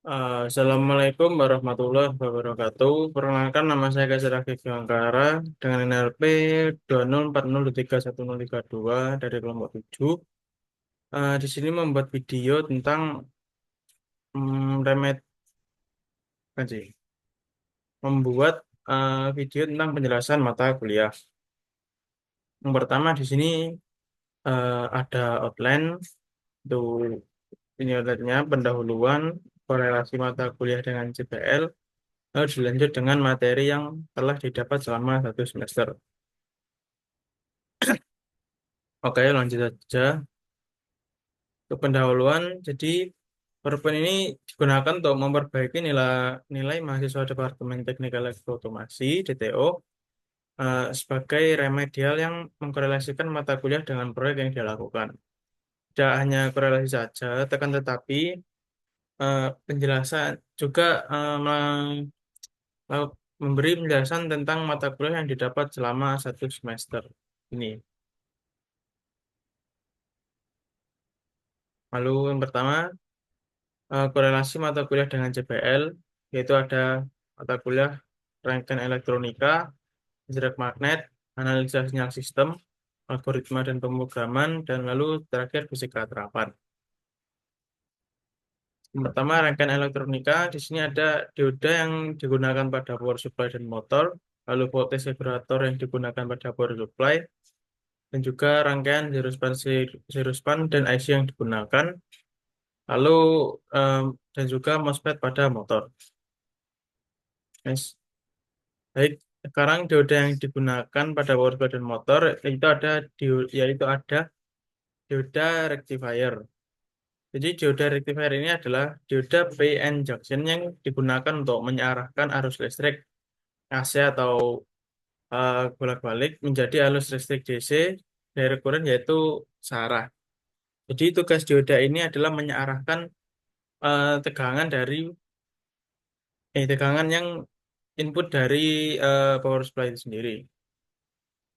Assalamualaikum warahmatullahi wabarakatuh. Perkenalkan nama saya Kasir Akif Bangkara dengan NRP 2040231032 dari kelompok 7. Di sini membuat video tentang remed kan sih? Membuat video tentang penjelasan mata kuliah. Yang pertama di sini ada outline untuk ini outline-nya pendahuluan korelasi mata kuliah dengan CPL. Lalu dilanjut dengan materi yang telah didapat selama 1 semester. Oke, lanjut saja ke pendahuluan. Jadi, PowerPoint ini digunakan untuk memperbaiki nilai mahasiswa Departemen Teknik Elektrootomasi (DTO) sebagai remedial yang mengkorelasikan mata kuliah dengan proyek yang dilakukan. Tidak hanya korelasi saja, tekan tetapi penjelasan juga memberi penjelasan tentang mata kuliah yang didapat selama 1 semester ini. Lalu yang pertama, korelasi mata kuliah dengan CPL, yaitu ada mata kuliah rangkaian elektronika, jerat magnet, analisa sinyal sistem, algoritma dan pemrograman, dan lalu terakhir fisika terapan. Yang pertama, rangkaian elektronika, di sini ada dioda yang digunakan pada power supply dan motor, lalu voltage regulator yang digunakan pada power supply, dan juga rangkaian zero span dan IC yang digunakan, lalu em, dan juga MOSFET pada motor. Yes. Baik, sekarang dioda yang digunakan pada power supply dan motor itu yaitu ada dioda rectifier. Jadi dioda rectifier ini adalah dioda PN junction yang digunakan untuk mengarahkan arus listrik AC atau bolak-balik menjadi arus listrik DC dari current yaitu searah. Jadi tugas dioda ini adalah mengarahkan tegangan yang input dari power supply itu sendiri.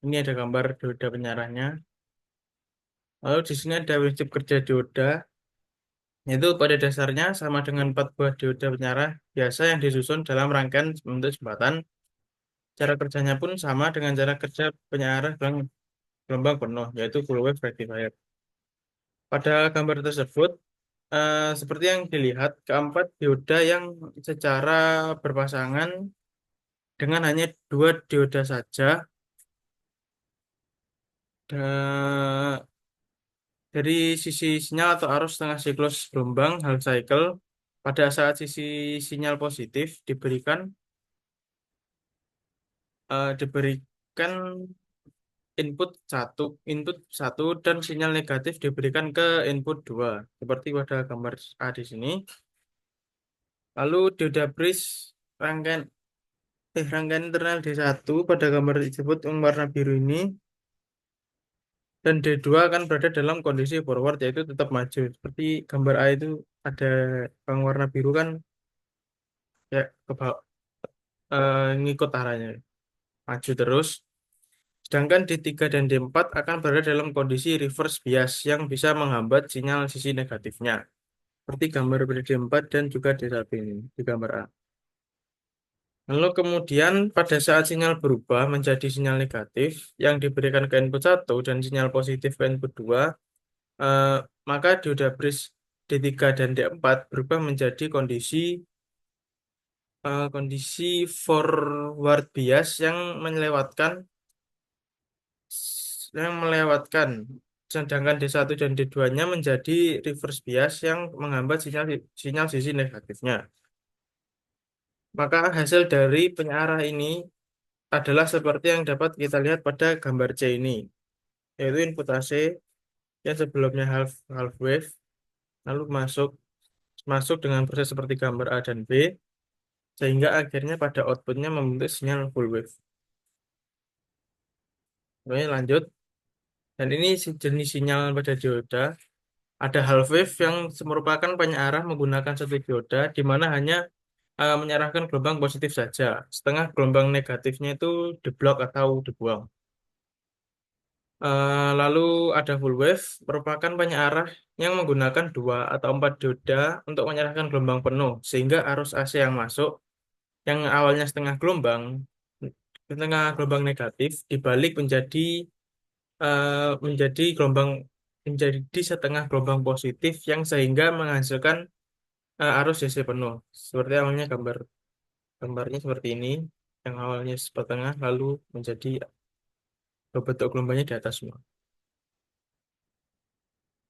Ini ada gambar dioda penyarahnya. Lalu di sini ada prinsip kerja dioda, yaitu pada dasarnya sama dengan 4 buah dioda penyarah biasa yang disusun dalam rangkaian membentuk jembatan. Cara kerjanya pun sama dengan cara kerja penyarah gelombang penuh, yaitu full wave rectifier. Pada gambar tersebut, seperti yang dilihat, keempat dioda yang secara berpasangan dengan hanya 2 dioda saja da- dari sisi sinyal atau arus setengah siklus gelombang half cycle. Pada saat sisi sinyal positif diberikan input satu dan sinyal negatif diberikan ke input 2 seperti pada gambar A di sini. Lalu dioda bridge rangkaian rangkaian internal D1 pada gambar tersebut yang warna biru ini dan D2 akan berada dalam kondisi forward yaitu tetap maju. Seperti gambar A itu ada yang warna biru kan ya ngikut arahnya maju terus. Sedangkan D3 dan D4 akan berada dalam kondisi reverse bias yang bisa menghambat sinyal sisi negatifnya. Seperti gambar pada D4 dan juga D1 ini di gambar A. Lalu kemudian pada saat sinyal berubah menjadi sinyal negatif yang diberikan ke input 1 dan sinyal positif ke input 2, eh, maka dioda bridge D3 dan D4 berubah menjadi kondisi forward bias yang melewatkan sedangkan D1 dan D2-nya menjadi reverse bias yang menghambat sinyal sinyal sisi negatifnya. Maka hasil dari pengarah ini adalah seperti yang dapat kita lihat pada gambar C ini, yaitu input AC yang sebelumnya half half wave lalu masuk masuk dengan proses seperti gambar A dan B sehingga akhirnya pada outputnya membentuk sinyal full wave. Oke, lanjut. Dan ini jenis sinyal pada dioda. Ada half wave yang merupakan penyearah menggunakan satu dioda di mana hanya menyarahkan gelombang positif saja. Setengah gelombang negatifnya itu diblok atau dibuang. Lalu ada full wave, merupakan penyearah yang menggunakan dua atau empat dioda untuk menyerahkan gelombang penuh, sehingga arus AC yang masuk, yang awalnya setengah gelombang negatif, dibalik menjadi menjadi setengah gelombang positif, yang sehingga menghasilkan arus DC penuh. Seperti awalnya gambarnya seperti ini, yang awalnya setengah lalu menjadi bentuk gelombangnya di atas semua.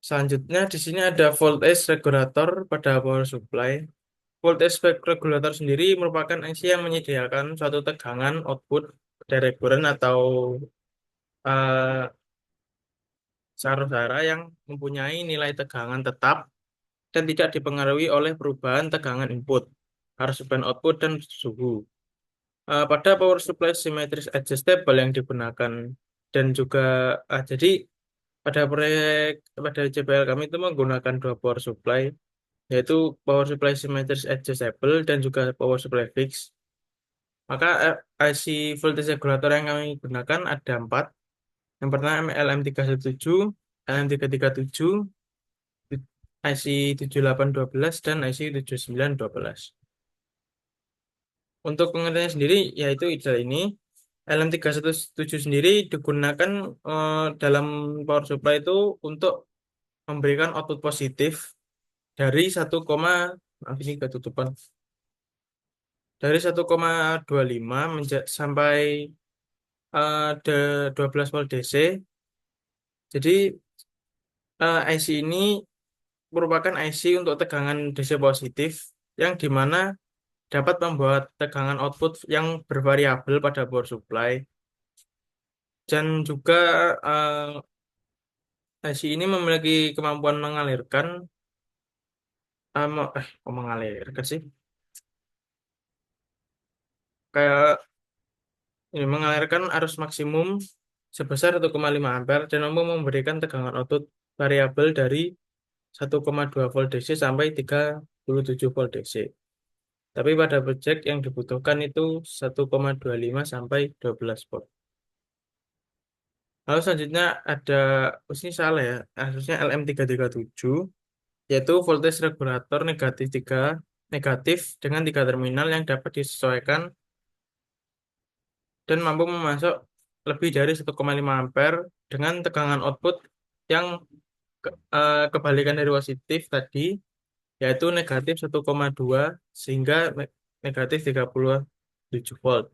Selanjutnya di sini ada voltage regulator pada power supply. Voltage regulator sendiri merupakan IC yang menyediakan suatu tegangan output dari current atau eh, arus yang mempunyai nilai tegangan tetap dan tidak dipengaruhi oleh perubahan tegangan input, arus suplai output, dan suhu. Pada power supply symmetric adjustable yang digunakan dan juga jadi pada CPL kami itu menggunakan dua power supply, yaitu power supply symmetric adjustable dan juga power supply fix. Maka IC voltage regulator yang kami gunakan ada empat. Yang pertama LM317, LM337, IC 7812, dan IC 7912. Untuk pengertiannya sendiri, yaitu ideal ini, LM317 sendiri digunakan dalam power supply itu untuk memberikan output positif dari maaf ini ketutupan, dari 1,25 sampai 12 volt DC. Jadi IC ini merupakan IC untuk tegangan DC positif yang dimana dapat membuat tegangan output yang bervariabel pada power supply, dan juga IC ini memiliki kemampuan mengalirkan mengalirkan sih, kayak ini mengalirkan arus maksimum sebesar 1,5 ampere dan mampu memberikan tegangan output variabel dari 1,2 volt DC sampai 37 volt DC. Tapi pada project yang dibutuhkan itu 1,25 sampai 12 volt. Lalu selanjutnya ada, ini salah ya, harusnya LM337, yaitu voltage regulator negatif dengan tiga terminal yang dapat disesuaikan dan mampu memasok lebih dari 1,5 ampere dengan tegangan output yang kebalikan dari positif tadi, yaitu negatif 1,2 sehingga negatif 37 volt.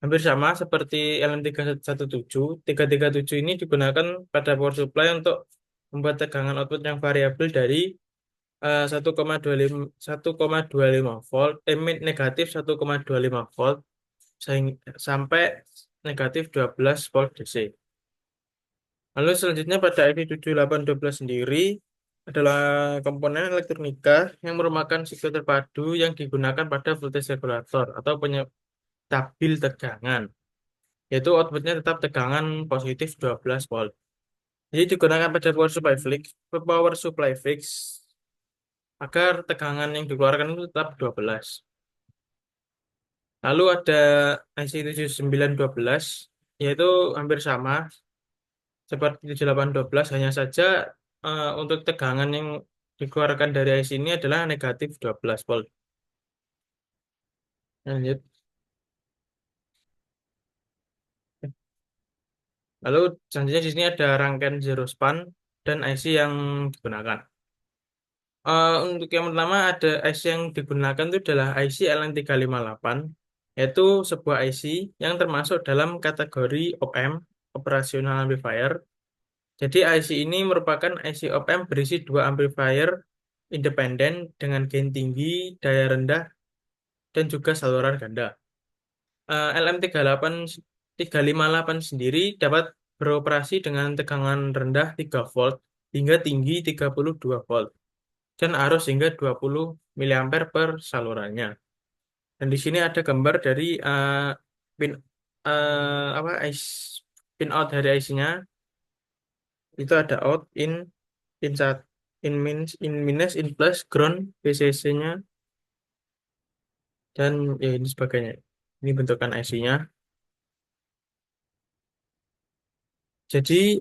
Hampir sama seperti LM317, 337 ini digunakan pada power supply untuk membuat tegangan output yang variabel dari 1,25 volt, negatif 1,25 volt sampai negatif 12 volt DC. Lalu selanjutnya pada IP7812 sendiri adalah komponen elektronika yang merupakan sirkuit terpadu yang digunakan pada voltage regulator atau stabil tegangan, yaitu outputnya tetap tegangan positif 12 volt. Jadi digunakan pada power supply fix agar tegangan yang dikeluarkan itu tetap 12. Lalu ada IC7912, yaitu hampir sama seperti 7812, hanya saja untuk tegangan yang dikeluarkan dari IC ini adalah negatif 12 volt. Lanjut. Lalu selanjutnya di sini ada rangkaian zero span dan IC yang digunakan. Untuk yang pertama ada IC yang digunakan itu adalah IC LN358, yaitu sebuah IC yang termasuk dalam kategori op-amp, operational amplifier. Jadi IC ini merupakan IC op-amp berisi dua amplifier independen dengan gain tinggi, daya rendah, dan juga saluran ganda. LM358 sendiri dapat beroperasi dengan tegangan rendah 3 volt hingga tinggi 32 volt dan arus hingga 20 miliampere per salurannya. Dan di sini ada gambar dari pin apa pin out dari IC-nya. Itu ada out, in sat, in minus, in plus, ground, VCC-nya, dan ya ini sebagainya. Ini bentukan IC-nya. Jadi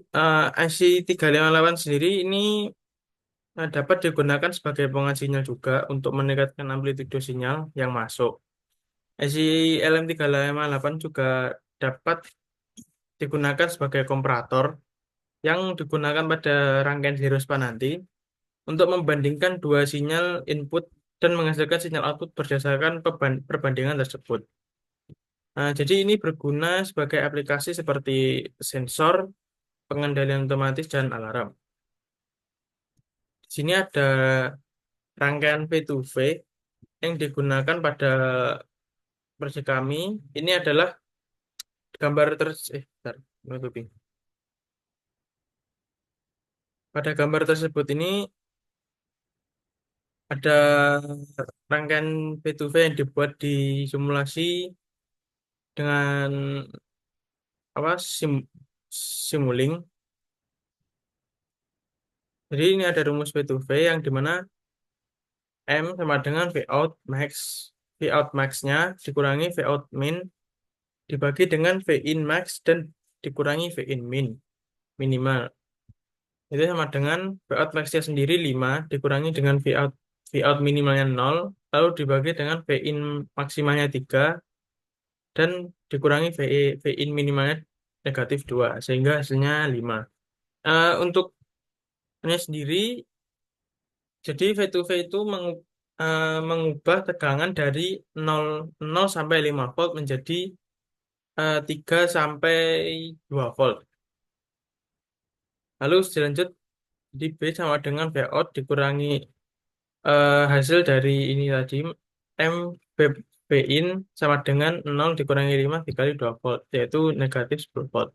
IC 358 sendiri ini dapat digunakan sebagai penguat sinyal juga untuk meningkatkan amplitudo sinyal yang masuk. IC LM358 juga dapat digunakan sebagai komparator yang digunakan pada rangkaian Hirospan nanti untuk membandingkan dua sinyal input dan menghasilkan sinyal output berdasarkan perbandingan tersebut. Nah, jadi ini berguna sebagai aplikasi seperti sensor, pengendalian otomatis, dan alarm. Di sini ada rangkaian V2V yang digunakan pada proyek kami. Ini adalah gambar bentar, menutupi. Pada gambar tersebut ini ada rangkaian V2V yang dibuat di simulasi dengan apa Simulink. Jadi ini ada rumus V2V yang dimana M sama dengan V out max. V out max-nya dikurangi V out min dibagi dengan V in max dan dikurangi V in min minimal. Itu sama dengan V out max-nya sendiri 5 dikurangi dengan V out minimalnya 0 lalu dibagi dengan V in maksimalnya 3 dan dikurangi V in minimalnya negatif 2 sehingga hasilnya 5. Untuk ini sendiri jadi V2V itu mengubah tegangan dari 0 sampai 5 volt menjadi 3 sampai 2 volt. Lalu selanjut di B sama dengan V out dikurangi hasil dari ini tadi M B, B in sama dengan 0 dikurangi 5 dikali 2 volt yaitu negatif 10 volt.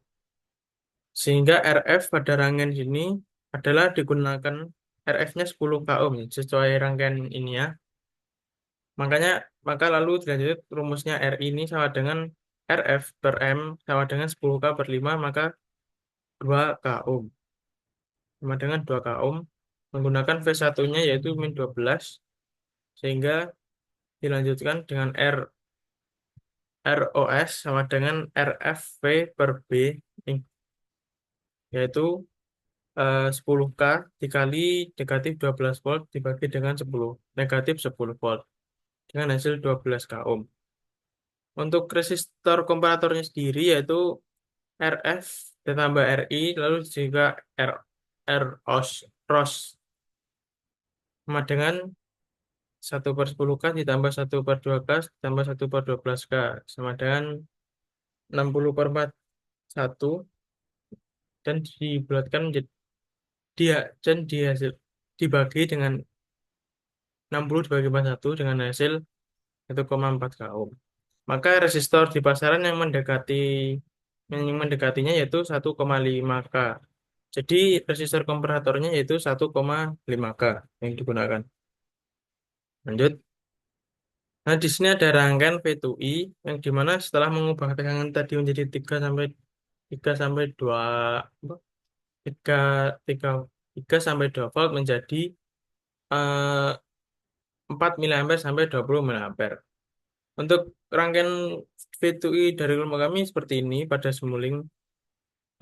Sehingga RF pada rangkaian sini adalah digunakan RF-nya 10 k ohm sesuai rangkaian ini ya. Makanya maka lalu dilanjut rumusnya R ini sama dengan RF per M sama dengan 10K per 5 maka 2 k ohm. Sama dengan 2 k ohm menggunakan V1-nya yaitu min 12 sehingga dilanjutkan dengan ROS sama dengan RFV per B yaitu 10K dikali negatif 12 volt dibagi dengan 10 negatif 10 volt dengan hasil 12 k ohm. Untuk resistor komparatornya sendiri yaitu RF ditambah RI lalu juga ROS sama dengan 1/10K ditambah 1/12K ditambah 1/12K sama dengan 60/41 dan dibulatkan menjadi dia dan dihasil dibagi dengan 60 dibagi 41 dengan hasil 1,4 k ohm. Maka resistor di pasaran yang mendekatinya yaitu 1,5 K. Jadi resistor komparatornya yaitu 1,5 K yang digunakan. Lanjut. Nah, di sini ada rangkaian V2I yang dimana setelah mengubah tegangan tadi menjadi 3 sampai 2 apa? 3 3 3 sampai 2 volt menjadi 4 mA sampai 20 mA. Untuk rangkaian V2I dari kelompok kami seperti ini pada Simulink.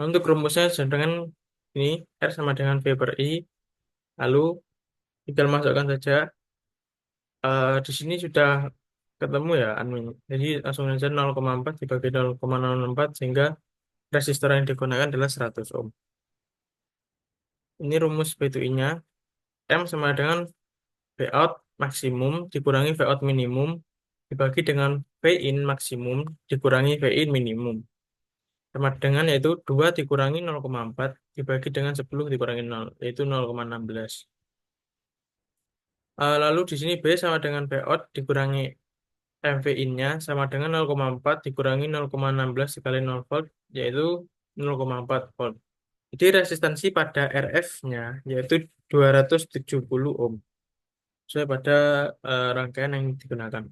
Untuk rumusnya dengan ini R sama dengan V per I. Lalu tinggal masukkan saja. Di sini sudah ketemu ya anunya. Jadi langsung saja 0,4 dibagi 0,064 sehingga resistor yang digunakan adalah 100 ohm. Ini rumus V2I-nya. M sama dengan V out maksimum dikurangi V out minimum dibagi dengan V in maksimum dikurangi V in minimum. Sama dengan yaitu 2 dikurangi 0,4 dibagi dengan 10 dikurangi 0 yaitu 0,16. Lalu di sini B sama dengan V out dikurangi MV in-nya sama dengan 0,4 dikurangi 0,16 dikali 0 volt yaitu 0,4 volt. Jadi resistansi pada RF-nya yaitu 270 ohm sesuai pada rangkaian yang digunakan.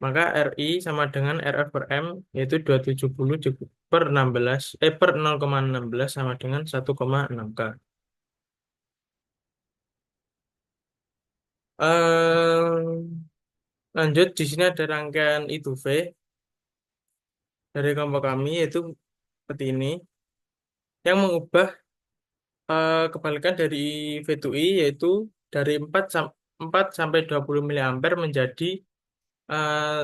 Maka RI sama dengan RF per M yaitu 270 per 16 per 0,16 sama dengan 1,6 K. Lanjut di sini ada rangkaian I2V dari kelompok kami yaitu seperti ini. yang mengubah kebalikan dari V to I, yaitu dari 4 sampai 20 miliampere menjadi eh,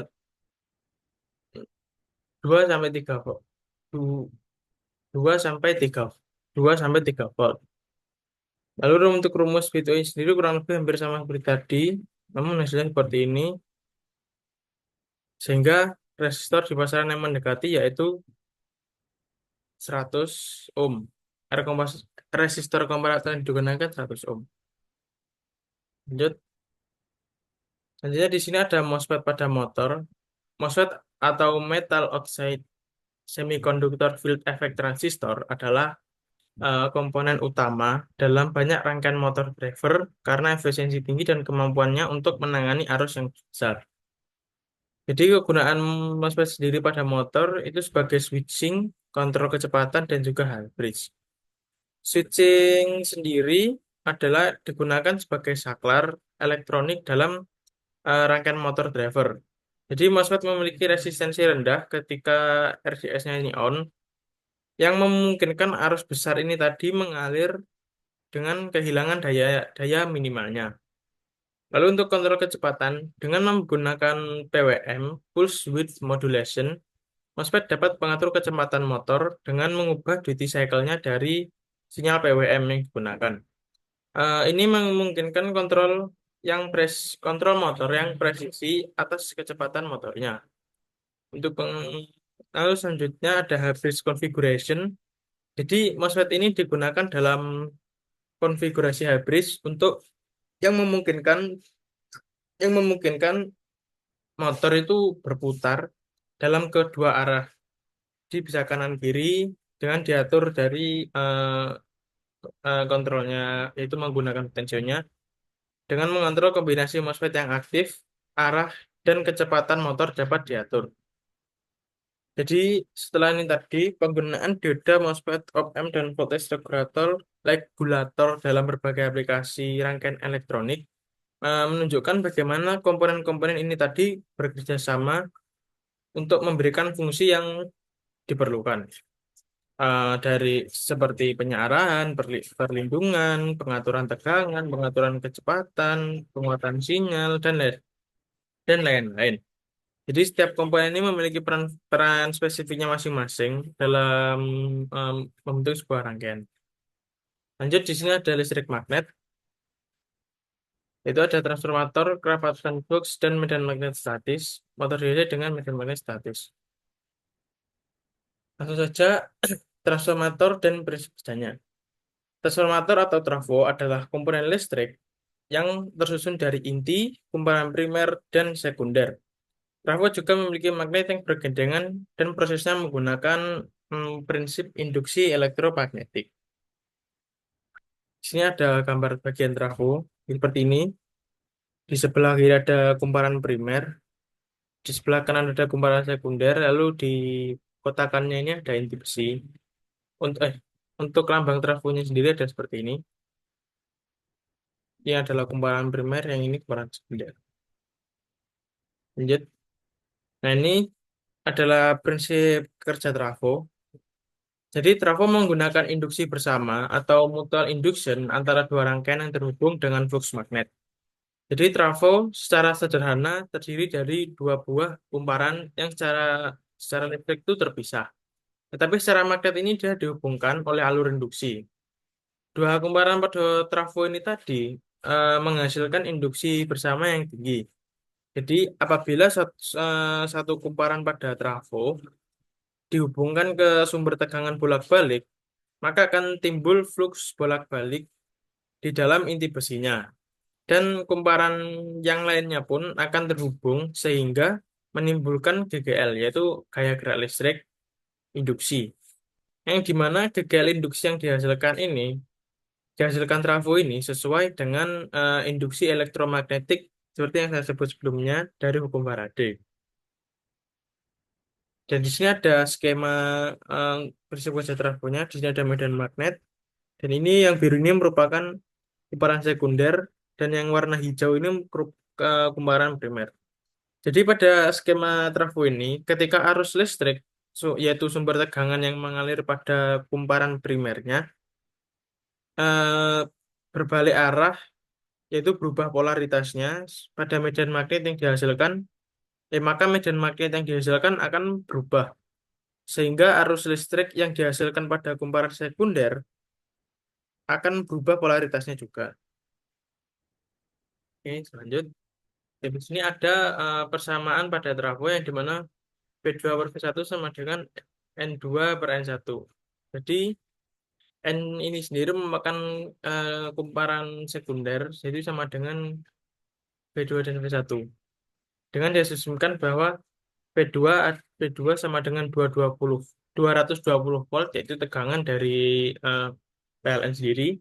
2 sampai 3 volt. 2 sampai 3 volt. Lalu untuk rumus V to I sendiri kurang lebih hampir sama seperti tadi, namun hasilnya seperti ini, sehingga resistor di pasaran yang mendekati yaitu 100 ohm. Resistor komparator yang digunakan 100 ohm. Lanjut. Selanjutnya di sini ada MOSFET pada motor. MOSFET atau metal oxide semiconductor field effect transistor adalah komponen utama dalam banyak rangkaian motor driver karena efisiensi tinggi dan kemampuannya untuk menangani arus yang besar. Jadi kegunaan MOSFET sendiri pada motor itu sebagai switching, kontrol kecepatan, dan juga high bridge. Switching sendiri adalah digunakan sebagai saklar elektronik dalam rangkaian motor driver. Jadi MOSFET memiliki resistensi rendah ketika RDS-nya ini on, yang memungkinkan arus besar ini tadi mengalir dengan kehilangan daya daya minimalnya. Lalu untuk kontrol kecepatan, dengan menggunakan PWM, Pulse Width Modulation, MOSFET dapat mengatur kecepatan motor dengan mengubah duty cycle-nya dari sinyal PWM yang digunakan. Ini memungkinkan kontrol motor yang presisi atas kecepatan motornya. Untuk lalu selanjutnya ada hybrid configuration. Jadi MOSFET ini digunakan dalam konfigurasi hybrid untuk yang memungkinkan yang memungkinkan motor itu berputar dalam kedua arah. Jadi bisa kanan kiri dengan diatur dari eh, kontrolnya, yaitu menggunakan potensionya dengan mengontrol kombinasi MOSFET yang aktif, arah, dan kecepatan motor dapat diatur. Jadi setelah ini tadi penggunaan dioda MOSFET op-amp dan voltage regulator dalam berbagai aplikasi rangkaian elektronik menunjukkan bagaimana komponen-komponen ini tadi bekerja sama untuk memberikan fungsi yang diperlukan. Dari seperti penyarahan, perlindungan, pengaturan tegangan, pengaturan kecepatan, penguatan sinyal, dan lain-lain. Jadi setiap komponen ini memiliki peran spesifiknya masing-masing dalam em, membentuk sebuah rangkaian. Lanjut di sini ada listrik magnet, itu ada transformator, Cravatman box, dan medan magnet statis. Motor dioda dengan medan magnet statis. Langsung saja transformator dan prinsip kerjanya. Transformator atau trafo adalah komponen listrik yang tersusun dari inti, kumparan primer, dan sekunder. Trafo juga memiliki magnet yang bergandengan dan prosesnya menggunakan prinsip induksi elektromagnetik. Di sini ada gambar bagian trafo seperti ini. Di sebelah kiri ada kumparan primer, di sebelah kanan ada kumparan sekunder, lalu di kotakannya ini ada inti besi. Untuk untuk lambang trafonya sendiri ada seperti ini. Ini adalah kumparan primer, yang ini kumparan sekunder. Lanjut. Nah, ini adalah prinsip kerja trafo. Jadi trafo menggunakan induksi bersama atau mutual induction antara dua rangkaian yang terhubung dengan flux magnet. Jadi trafo secara sederhana terdiri dari dua buah kumparan yang secara listrik itu terpisah. Tetapi secara magnet ini dia dihubungkan oleh alur induksi. Dua kumparan pada trafo ini tadi menghasilkan induksi bersama yang tinggi. Jadi apabila satu kumparan pada trafo dihubungkan ke sumber tegangan bolak-balik, maka akan timbul flux bolak-balik di dalam inti besinya. Dan kumparan yang lainnya pun akan terhubung sehingga menimbulkan GGL, yaitu gaya gerak listrik induksi. Yang dimana GGL induksi yang dihasilkan trafo ini sesuai dengan induksi elektromagnetik seperti yang saya sebut sebelumnya dari hukum Faraday. Dan di sini ada skema eh, prinsip kerja trafonya. Di sini ada medan magnet. Dan ini yang biru ini merupakan kumparan sekunder, dan yang warna hijau ini kumparan primer. Jadi pada skema trafo ini, ketika arus listrik yaitu sumber tegangan yang mengalir pada kumparan primernya, eh, berbalik arah, yaitu berubah polaritasnya pada medan magnet yang dihasilkan, maka medan magnet yang dihasilkan akan berubah, sehingga arus listrik yang dihasilkan pada kumparan sekunder akan berubah polaritasnya juga. Oke, selanjut. Di sini ada persamaan pada trafo yang dimana P2 per V1 sama dengan N2 per N1. Jadi N ini sendiri merupakan kumparan sekunder, jadi sama dengan P2 dan V1. Dengan diasumsikan bahwa P2 sama dengan 220 volt, yaitu tegangan dari eh, PLN sendiri.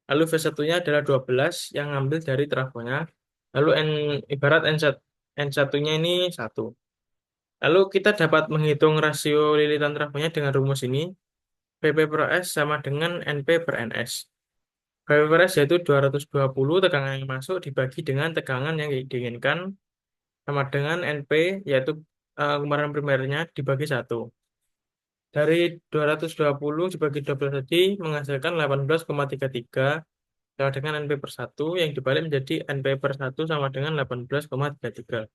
Lalu V1-nya adalah 12 yang ngambil dari trafonya. Lalu ibarat N1-nya ini 1. Lalu kita dapat menghitung rasio lilitan trafonya dengan rumus ini. PP per S sama dengan NP per NS. PP per S yaitu 220 tegangan yang masuk dibagi dengan tegangan yang diinginkan sama dengan NP yaitu kumparan primernya dibagi 1. Dari 220 dibagi 12 tadi menghasilkan 18,33 sama dengan NP per 1 yang dibalik menjadi NP per 1 sama dengan 18,33.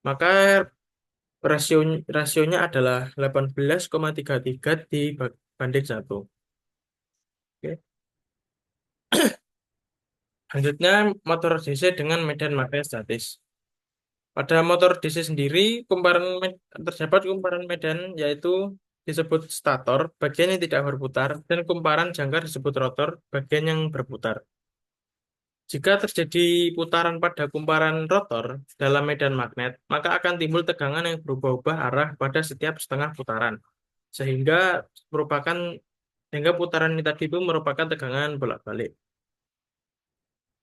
Maka rasio, rasionya adalah 18,33 dibanding 1. Oke. Selanjutnya, motor DC dengan medan magnet statis. Pada motor DC sendiri, terdapat kumparan medan yaitu disebut stator, bagian yang tidak berputar, dan kumparan jangkar disebut rotor, bagian yang berputar. Jika terjadi putaran pada kumparan rotor dalam medan magnet, maka akan timbul tegangan yang berubah-ubah arah pada setiap setengah putaran, sehingga merupakan sehingga putaran ini tadi itu merupakan tegangan bolak-balik.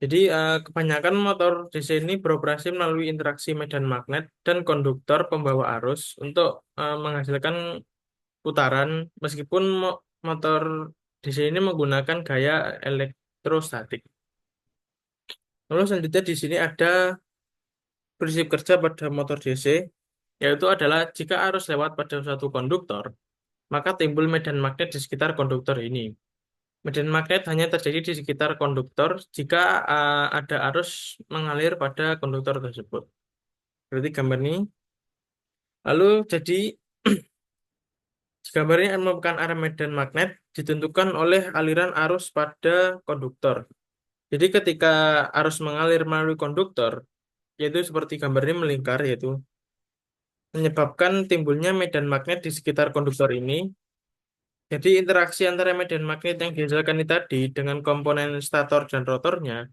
Jadi kebanyakan motor DC ini beroperasi melalui interaksi medan magnet dan konduktor pembawa arus untuk menghasilkan putaran, meskipun motor DC ini menggunakan gaya elektrostatik. Lalu selanjutnya di sini ada prinsip kerja pada motor DC, yaitu adalah jika arus lewat pada suatu konduktor, maka timbul medan magnet di sekitar konduktor ini. Medan magnet hanya terjadi di sekitar konduktor jika ada arus mengalir pada konduktor tersebut. Berarti gambar ini. Lalu jadi gambar ini merupakan arah medan magnet ditentukan oleh aliran arus pada konduktor. Jadi ketika arus mengalir melalui konduktor, yaitu seperti gambar ini melingkar, yaitu menyebabkan timbulnya medan magnet di sekitar konduktor ini. Jadi interaksi antara medan magnet yang dihasilkan ini tadi dengan komponen stator dan rotornya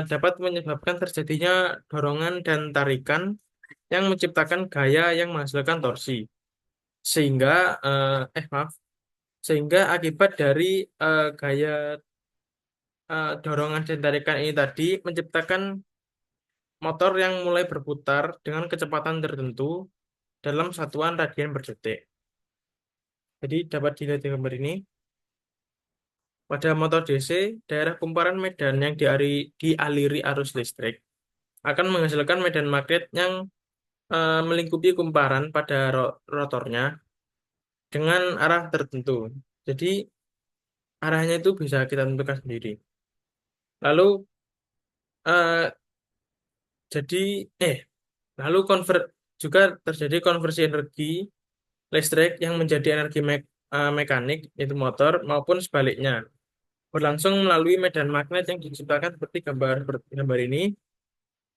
dapat menyebabkan terjadinya dorongan dan tarikan yang menciptakan gaya yang menghasilkan torsi. Sehingga, maaf, sehingga akibat dari gaya dorongan dan tarikan ini tadi menciptakan motor yang mulai berputar dengan kecepatan tertentu dalam satuan radian per detik. Jadi dapat dilihat di gambar ini. Pada motor DC, daerah kumparan medan yang dialiri arus listrik akan menghasilkan medan magnet yang melingkupi kumparan pada rotornya dengan arah tertentu. Jadi arahnya itu bisa kita tentukan sendiri. Lalu eh, jadi eh lalu juga terjadi konversi energi listrik yang menjadi energi mekanik yaitu motor maupun sebaliknya berlangsung melalui medan magnet yang diciptakan seperti gambar ini.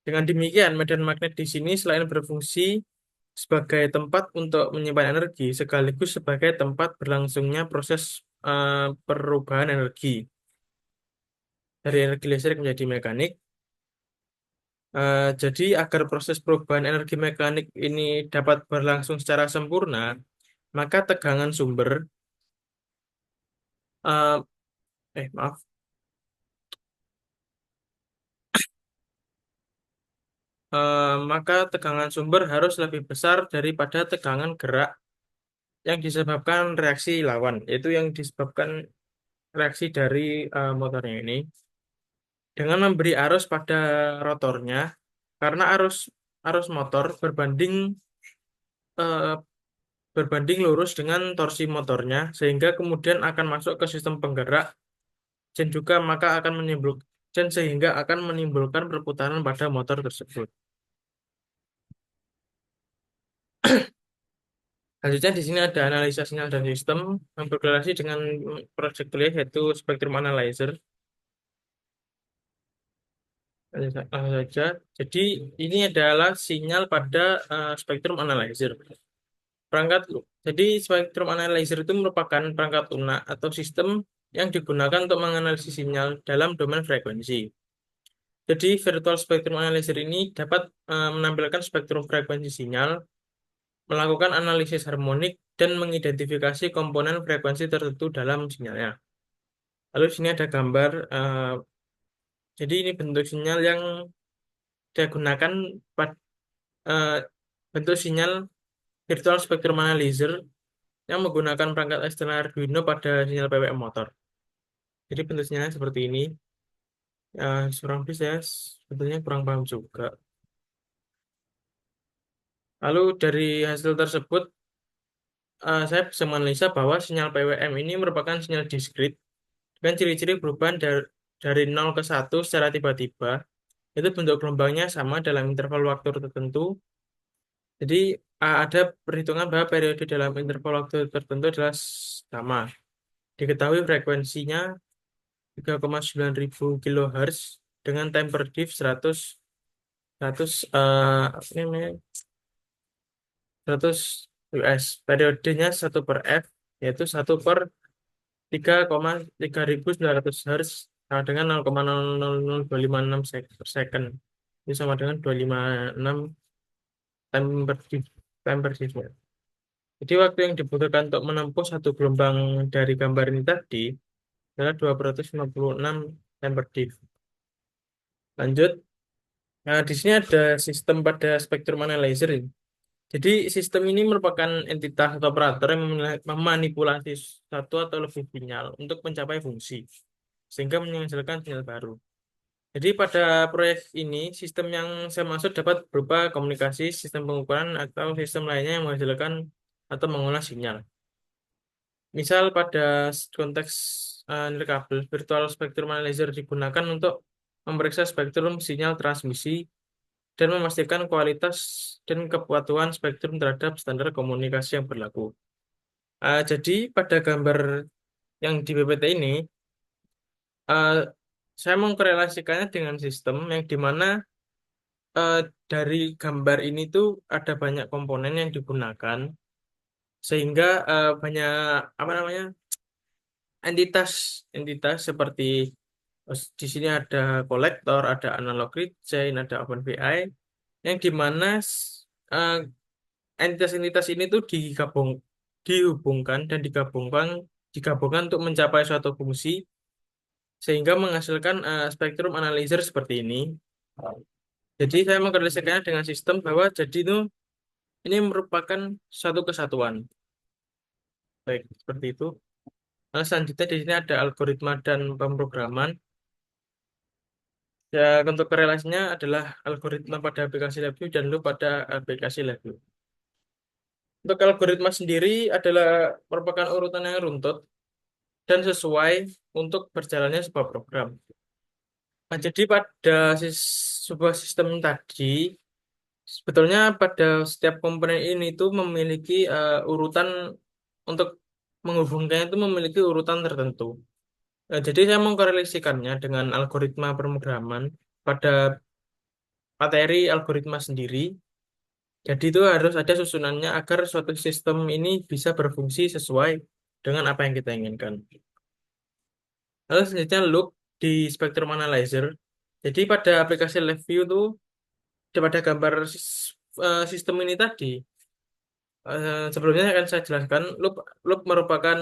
Dengan demikian, medan magnet di sini selain berfungsi sebagai tempat untuk menyimpan energi, sekaligus sebagai tempat berlangsungnya proses perubahan energi dari energi listrik menjadi mekanik. Jadi, agar proses perubahan energi mekanik ini dapat berlangsung secara sempurna, maka tegangan sumber, eh, maaf, maka tegangan sumber harus lebih besar daripada tegangan gerak yang disebabkan reaksi lawan, yaitu yang disebabkan reaksi dari motornya ini dengan memberi arus pada rotornya karena arus arus motor berbanding eh, berbanding lurus dengan torsi motornya, sehingga kemudian akan masuk ke sistem penggerak, dan juga maka akan menimbulkan dan sehingga akan menimbulkan perputaran pada motor tersebut. Selanjutnya di sini ada analisa sinyal dan sistem yang berkorelasi dengan project kuliah yaitu spectrum analyzer. Langsung saja. Jadi ini adalah sinyal pada spectrum analyzer. Perangkat jadi spectrum analyzer itu merupakan perangkat lunak atau sistem yang digunakan untuk menganalisis sinyal dalam domain frekuensi. Jadi virtual spectrum analyzer ini dapat menampilkan spektrum frekuensi sinyal, melakukan analisis harmonik, dan mengidentifikasi komponen frekuensi tertentu dalam sinyalnya. Lalu di sini ada gambar, jadi ini bentuk sinyal yang digunakan pada bentuk sinyal virtual spectrum analyzer yang menggunakan perangkat eksternal Arduino pada sinyal PWM motor. Jadi bentuk sinyalnya seperti ini. Kurang lebih saya sebetulnya kurang paham juga. Lalu dari hasil tersebut, saya bisa menganalisa bahwa sinyal PWM ini merupakan sinyal diskrit dengan ciri-ciri perubahan dari 0 ke 1 secara tiba-tiba. Itu bentuk gelombangnya sama dalam interval waktu tertentu. Jadi ada perhitungan bahwa periode dalam interval waktu tertentu adalah sama. Diketahui frekuensinya 3,9 ribu kilohertz dengan time per diff 100 100 apa namanya 100 US. Periodenya 1/f yaitu 1/3,3900 Hz sama dengan 0,000256 per second. Itu sama dengan 256 time per diff, time per diff. Jadi waktu yang dibutuhkan untuk menempuh satu gelombang dari gambar ini tadi adalah 256 time per diff. Lanjut, nah di sini ada sistem pada spektrum analyzer ini. Jadi sistem ini merupakan entitas atau operator yang memanipulasi satu atau lebih sinyal untuk mencapai fungsi, sehingga menghasilkan sinyal baru. Jadi pada proyek ini, sistem yang saya maksud dapat berupa komunikasi, sistem pengukuran, atau sistem lainnya yang menghasilkan atau mengolah sinyal. Misal pada konteks nirkabel, virtual spectrum analyzer digunakan untuk memeriksa spektrum sinyal transmisi dan memastikan kualitas dan kepatuhan spektrum terhadap standar komunikasi yang berlaku. Jadi pada gambar yang di PPT ini, uh, saya mengkorelasikannya dengan sistem yang dimana uh, dari gambar ini tuh ada banyak komponen yang digunakan, sehingga banyak apa namanya entitas entitas seperti di sini ada kolektor, ada analog read chain, ada OpenVI, yang dimana uh, entitas-entitas ini tuh dihubungkan dan digabungkan untuk mencapai suatu fungsi sehingga menghasilkan spektrum analyzer seperti ini. Jadi saya mengkorelasikannya dengan sistem bahwa jadi itu ini merupakan satu kesatuan. Baik, seperti itu. Nah, selanjutnya di sini ada algoritma dan pemrograman. Ya, untuk korelasinya adalah algoritma pada aplikasi LabVIEW dan loop pada aplikasi LabVIEW. Untuk algoritma sendiri adalah merupakan urutan yang runtut dan sesuai untuk berjalannya sebuah program. Nah, jadi pada sebuah sistem tadi, sebetulnya pada setiap komponen ini itu memiliki urutan untuk menghubungkannya itu memiliki urutan tertentu. Jadi saya mengkorelasikannya dengan algoritma pemrograman pada materi algoritma sendiri. Jadi itu harus ada susunannya agar suatu sistem ini bisa berfungsi sesuai dengan apa yang kita inginkan. Lalu selanjutnya loop di Spectrum Analyzer. Jadi pada aplikasi LabVIEW itu pada gambar sistem ini tadi, sebelumnya akan saya jelaskan loop loop merupakan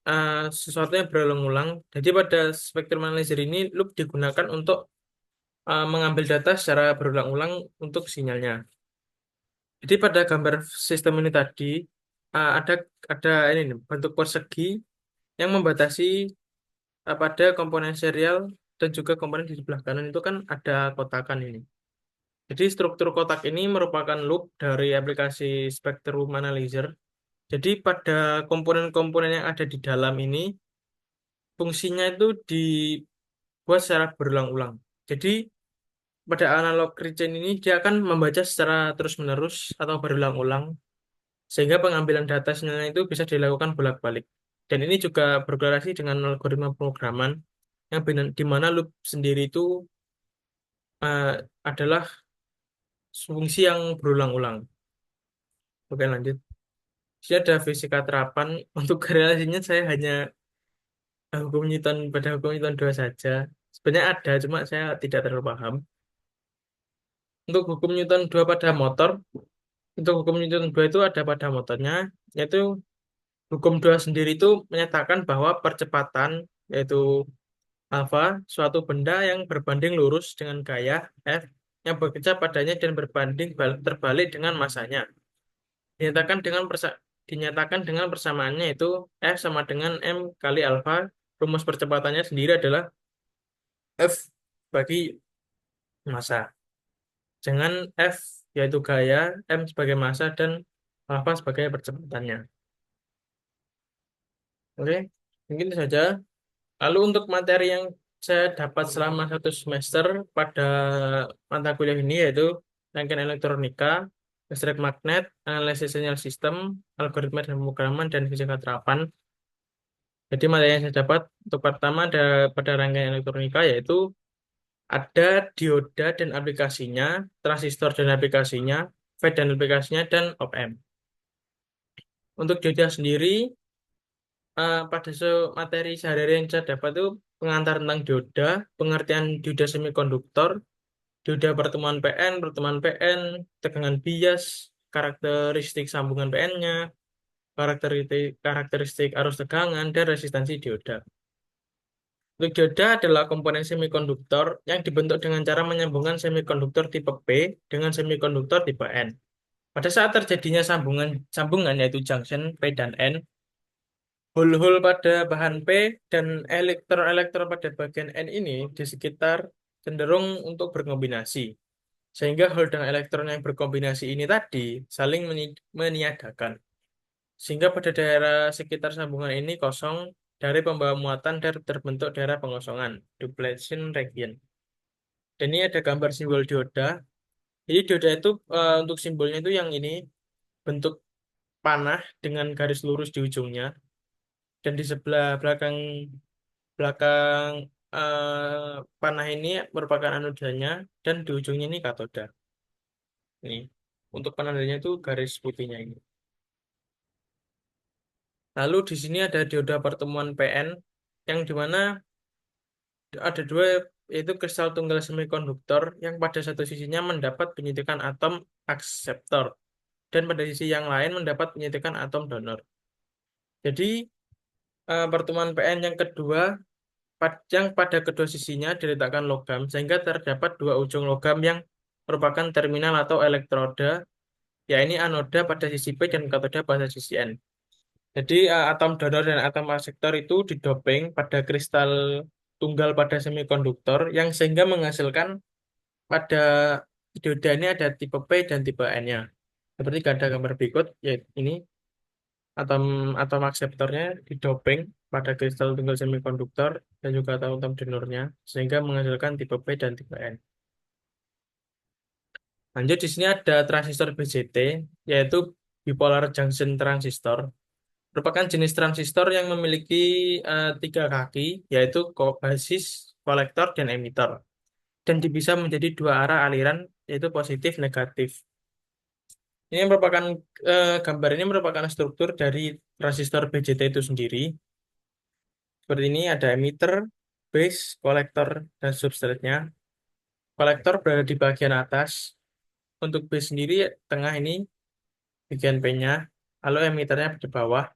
eh, sesuatu yang berulang-ulang. Jadi pada Spectrum Analyzer ini loop digunakan untuk mengambil data secara berulang-ulang untuk sinyalnya. Jadi pada gambar sistem ini tadi ada ini nih, bentuk persegi yang membatasi pada komponen serial dan juga komponen di sebelah kanan itu kan ada kotakan ini. Jadi struktur kotak ini merupakan loop dari aplikasi Spectrum Analyzer Jadi pada komponen-komponen yang ada di dalam ini, fungsinya itu dibuat secara berulang-ulang. Jadi pada analog keychain ini dia akan membaca secara terus-menerus atau berulang-ulang, sehingga pengambilan data sinyalnya itu bisa dilakukan bolak-balik. Dan ini juga berkorelasi dengan algoritma pemrograman yang di mana loop sendiri itu adalah fungsi yang berulang-ulang. Oke, lanjut. Jadi ada fisika terapan. Untuk korelasinya saya hanya hukum Newton pada hukum Newton 2 saja. Sebenarnya ada, cuma saya tidak terlalu paham. Untuk hukum Newton 2 pada motor, untuk hukum Newton 2 itu ada pada motornya, yaitu hukum 2 sendiri itu menyatakan bahwa percepatan, yaitu alfa, suatu benda yang berbanding lurus dengan gaya F, yang bekerja padanya dan berbanding terbalik dengan masanya. Dinyatakan dengan persamaannya itu F sama dengan M kali alfa. Rumus percepatannya sendiri adalah F bagi massa. Dengan F yaitu gaya, M sebagai massa, dan alfa sebagai percepatannya. Oke, mungkin itu saja. Lalu untuk materi yang saya dapat selama 1 semester pada mata kuliah ini yaitu rangkaian elektronika, listrik magnet, analisis sinyal sistem, algoritma dan pemrograman, dan fisika terapan. Jadi materi yang saya dapat untuk pertama ada pada rangkaian elektronika yaitu ada dioda dan aplikasinya, transistor dan aplikasinya, FET dan aplikasinya, dan op-amp. Untuk dioda sendiri, pada materi sehari-hari yang saya dapat itu pengantar tentang dioda, pengertian dioda semikonduktor, dioda pertemuan PN, tegangan bias, karakteristik sambungan PN-nya, karakteristik arus tegangan, dan resistansi dioda. Untuk dioda adalah komponen semikonduktor yang dibentuk dengan cara menyambungkan semikonduktor tipe P dengan semikonduktor tipe N. Pada saat terjadinya sambungan yaitu junction P dan N, hole-hole pada bahan P dan elektron-elektron pada bagian N ini di sekitar cenderung untuk berkombinasi. Sehingga hole dan elektron yang berkombinasi ini tadi saling meniadakan. Sehingga pada daerah sekitar sambungan ini kosong dari pembawa muatan dan terbentuk daerah pengosongan, depletion region. Dan ini ada gambar simbol dioda. Jadi dioda itu untuk simbolnya itu yang ini bentuk panah dengan garis lurus di ujungnya. Dan di sebelah belakang belakang panah ini merupakan anodanya dan di ujungnya ini katoda. Ini untuk penandanya itu garis putihnya ini. Lalu di sini ada dioda pertemuan PN yang dimana ada dua yaitu kristal tunggal semikonduktor yang pada satu sisinya mendapat penyuntikan atom akseptor dan pada sisi yang lain mendapat penyuntikan atom donor. Jadi pertemuan PN yang kedua yang pada kedua sisinya diletakkan logam sehingga terdapat dua ujung logam yang merupakan terminal atau elektroda, yaitu anoda pada sisi P dan katoda pada sisi N. Jadi atom donor dan atom akseptor itu didoping pada kristal tunggal pada semikonduktor yang sehingga menghasilkan pada dioda ini ada tipe P dan tipe N-nya. Seperti ada gambar berikut, yaitu ini atom atom akseptornya didoping pada kristal tunggal semikonduktor dan juga atom-atom donornya sehingga menghasilkan tipe P dan tipe N. Lanjut di sini ada transistor BJT yaitu bipolar junction transistor. Merupakan jenis transistor yang memiliki 3 kaki yaitu basis, kolektor, dan emitter. Dan bisa menjadi dua arah aliran yaitu positif negatif. Ini merupakan gambar ini merupakan struktur dari transistor BJT itu sendiri. Seperti ini ada emitter, base, kolektor, dan substratenya. Kolektor berada di bagian atas. Untuk base sendiri tengah ini bagian P-nya. Lalu emitternya di bawah.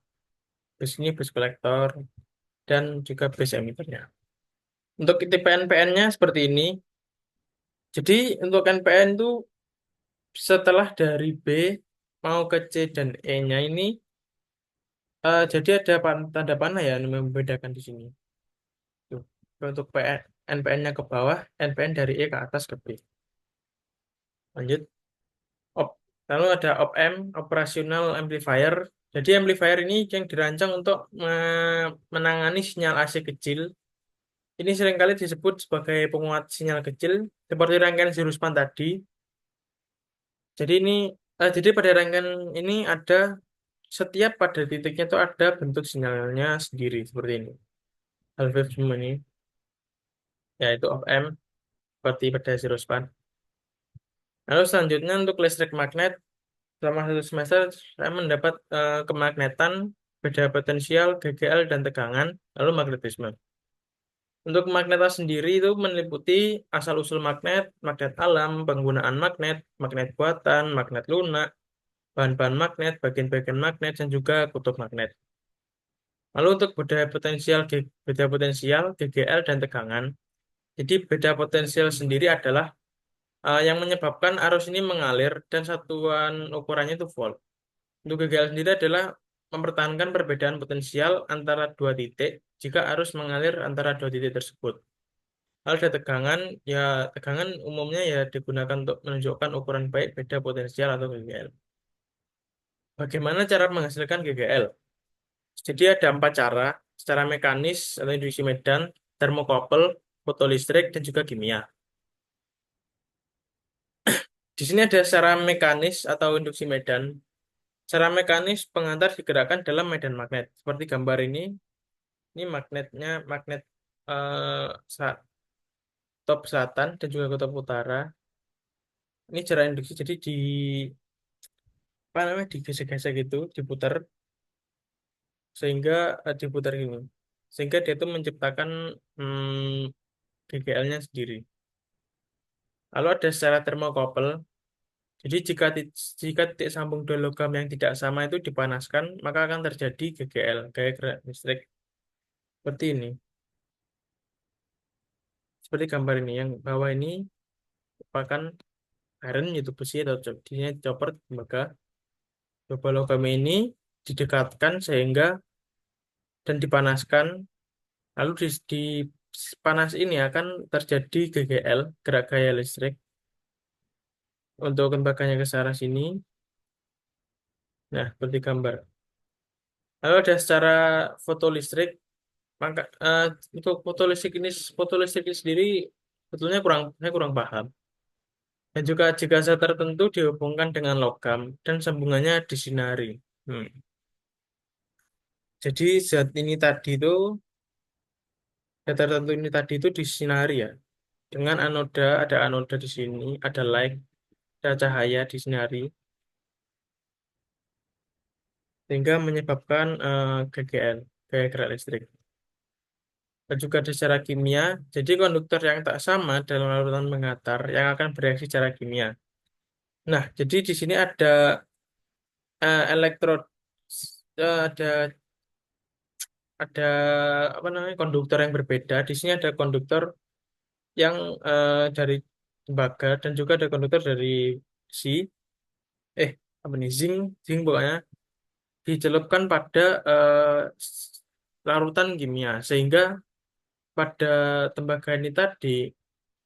Base ini base kolektor dan juga base emitternya. Untuk tipe NPN-nya seperti ini. Jadi untuk NPN itu setelah dari B mau ke C dan E-nya ini jadi ada tanda panah ya yang membedakan di sini. Tuh. Untuk NPN-nya ke bawah, NPN dari E ke atas ke B. Lanjut. Op. Lalu ada op-amp, operational amplifier. Jadi amplifier ini yang dirancang untuk menangani sinyal AC kecil. Ini seringkali disebut sebagai penguat sinyal kecil, seperti rangkaian Zeruspan tadi. Jadi pada rangkaian ini ada setiap pada titiknya itu ada bentuk sinyalnya sendiri seperti ini. Algoritma ini yaitu op amp seperti pada Zeruspan. Lalu selanjutnya untuk listrik magnet, selama 1 semester saya mendapat kemagnetan, beda potensial, GGL, dan tegangan, lalu magnetisme. Untuk magnetar sendiri itu meliputi asal-usul magnet, magnet alam, penggunaan magnet, magnet buatan, magnet lunak, bahan-bahan magnet, bagian-bagian magnet, dan juga kutub magnet. Lalu untuk beda potensial, GGL, dan tegangan. Jadi beda potensial sendiri adalah yang menyebabkan arus ini mengalir dan satuan ukurannya itu volt. Untuk GGL sendiri adalah mempertahankan perbedaan potensial antara dua titik jika arus mengalir antara dua titik tersebut. Lalu ada tegangan, ya tegangan umumnya ya digunakan untuk menunjukkan ukuran baik beda potensial atau GGL. Bagaimana cara menghasilkan GGL? Jadi ada 4 cara, secara mekanis atau induksi medan, termokouple, fotolistrik, dan juga kimia. Di sini ada secara mekanis atau induksi medan. Secara mekanis pengantar digerakkan dalam medan magnet. Seperti gambar ini magnetnya magnet eh, sa- kutub selatan dan juga kutub utara. Ini cara induksi, jadi di apa namanya digesek-gesek gitu, diputar sehingga diputar gini, sehingga dia itu menciptakan GGL-nya sendiri. Lalu ada secara termokouple. Jadi jika titik sambung dua logam yang tidak sama itu dipanaskan, maka akan terjadi GGL, gaya gerak listrik seperti ini. Seperti gambar ini, yang bawah ini merupakan iron yaitu besi atau di sini chopper tembaga. Dua logam ini didekatkan sehingga dan dipanaskan. Lalu di panas ini akan terjadi GGL, gerak gaya listrik. Untuk tembaganya ke arah sini. Nah, seperti gambar. Lalu ada secara fotolistrik. Maka untuk fotolistrik ini sendiri sebetulnya saya kurang paham. Dan juga jika zat tertentu dihubungkan dengan logam dan sambungannya disinari. Hmm. Jadi zat tertentu ini tadi itu disinari ya. Dengan ada anoda di sini, ada light, ada cahaya disinari, sehingga menyebabkan GGL, gaya gerak listrik. Dan juga ada secara kimia, jadi konduktor yang tak sama dalam larutan mengatar yang akan bereaksi secara kimia. Nah, jadi di sini ada elektrod, ada apa namanya konduktor yang berbeda. Di sini ada konduktor yang dari tembaga dan juga ada konduktor dari si eh apa nih zinc pokoknya dicelupkan pada larutan kimia sehingga pada tembaga ini tadi